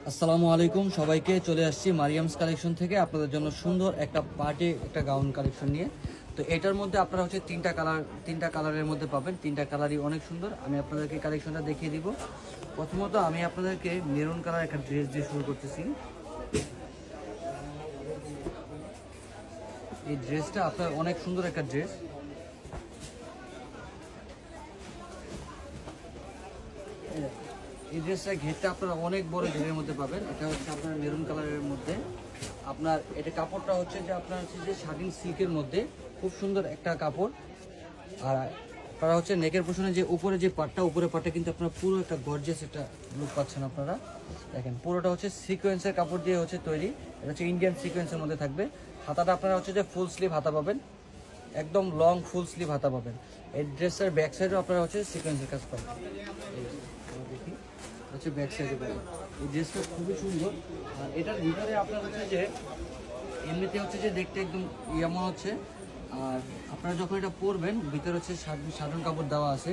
আসসালামু আলাইকুম সবাইকে, চলে আসছি মারিয়ামস কালেকশন থেকে আপনাদের জন্য সুন্দর একটা পার্টি একটা গাউন কালেকশন নিয়ে। তো এটার মধ্যে আপনারা হচ্ছে তিনটা কালারের মধ্যে পাবেন। তিনটা কালারই অনেক সুন্দর। আমি আপনাদেরকে কালেকশনটা দেখিয়ে দিব। প্রথমত আমি আপনাদেরকে মেরুন কালার একটা ড্রেস দিয়ে শুরু করতেছি। এই ড্রেসটা আপনার অনেক সুন্দর একটা ড্রেস। এই ড্রেসটা ঘেরটা আপনারা অনেক বড় ঘেরের মধ্যে পাবেন। এটা হচ্ছে আপনার মেরুন কালারের মধ্যে। আপনার এটা কাপড়টা হচ্ছে যে আপনার হচ্ছে যে শাটিং সিল্কের মধ্যে খুব সুন্দর একটা কাপড়। আর আপনারা হচ্ছে নেকের পোশনে যে উপরে যে পাটটা, উপরে পাটটা কিন্তু আপনারা পুরো একটা গর্জিয়াস একটা লুক পাচ্ছেন। আপনারা দেখেন পুরোটা হচ্ছে সিকোয়েন্সের কাপড় দিয়ে হচ্ছে তৈরি। এটা হচ্ছে ইন্ডিয়ান সিকোয়েন্সের মধ্যে থাকবে। হাতাটা আপনারা হচ্ছে যে ফুল স্লিভ হাতা পাবেন, একদম লং ফুল স্লিভ হাতা পাবেন। এই ড্রেসটার ব্যাক সাইডেও আপনারা হচ্ছে সিকোয়েন্সের কাজ পাবেন। দেখি হচ্ছে ব্যাক সাইডে পাবেন। এই ড্রেসটা খুবই সুন্দর। আর এটার ভিতরে আপনার হচ্ছে যে এমনিতে হচ্ছে যে দেখতে একদম যেমন হচ্ছে। আর আপনারা যখন এটা পরবেন ভিতরে হচ্ছে সাধারণ কাপড় দেওয়া আছে,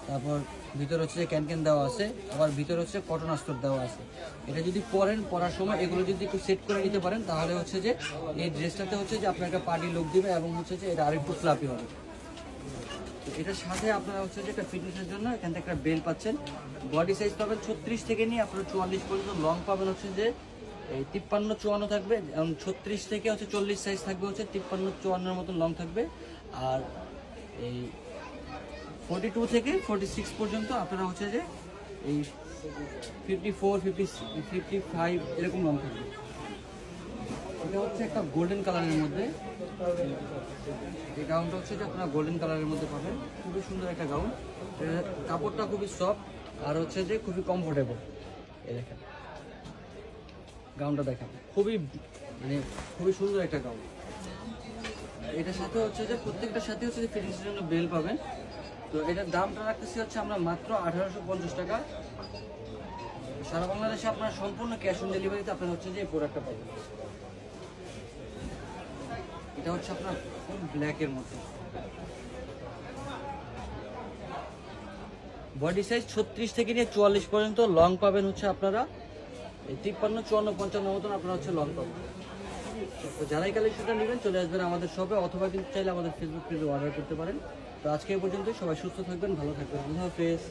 তারপর ভিতরে হচ্ছে যে ক্যান দেওয়া আছে, আবার ভিতরে হচ্ছে কটন আস্তর দেওয়া আছে। এটা যদি পরার সময় এগুলো যদি একটু সেট করে নিতে পারেন তাহলে হচ্ছে যে এই ড্রেসটাতে হচ্ছে যে আপনার একটা পার্টি লুক দিবে এবং হচ্ছে যে এটা আরেকটু ফ্লাপি হবে। তো এটার সাথে আপনারা হচ্ছে যে একটা ফিটনেসের জন্য এখান থেকে একটা বেল্ট পাচ্ছেন। বডি সাইজ পাবেন 36 থেকে নিয়ে আপনারা 44 পর্যন্ত। লং পাবেন হচ্ছে যে এই 53-54 থাকবে। 36 থেকে হচ্ছে 40 সাইজ থাকবে হচ্ছে 53-54 মতন লং থাকবে। আর এই 42 থেকে 46 পর্যন্ত আপনারা হচ্ছে যে এই 54-55 এরকম লং থাকবে। এটা হচ্ছে একটা গোল্ডেন কালারের মধ্যে। এই গাউনটা হচ্ছে যে আপনারা গোল্ডেন কালারের মধ্যে পাবেন। খুবই সুন্দর একটা গাউন। কাপড়টা খুবই সফট আর হচ্ছে যে খুবই কমফোর্টেবল। এই দেখেন গাউনটা দেখেন, খুবই সুন্দর একটা গাউন। এটার সাথে হচ্ছে যে প্রত্যেকটার সাথে হচ্ছে যে ফিটিংসের জন্য বেল পাবেন। তো এটার দামটা রাখতেছি হচ্ছে আমরা মাত্র 1850 টাকা। সারা বাংলাদেশে আপনারা সম্পূর্ণ ক্যাশ অন ডেলিভারিতে আপনারা হচ্ছে যে এই প্রোডাক্টটা পাবেন। এটা হচ্ছে আপনার ফুল ব্ল্যাকের মধ্যে। বডি সাইজ 36 থেকে নিয়ে 44 পর্যন্ত। লং পাবেন হচ্ছে আপনারা এই 53-54-55 মতন আপনারা হচ্ছে লং পাবেন। তো যারা এই কালেকশনটা নেবেন চলে আসবেন আমাদের শপে, অথবা কিন্তু চাইলে আমাদের ফেসবুক পেজে অর্ডার করতে পারেন। তো আজকে এই পর্যন্তই। সবাই সুস্থ থাকবেন, ভালো থাকবেন। আল্লাহ হাফেজ।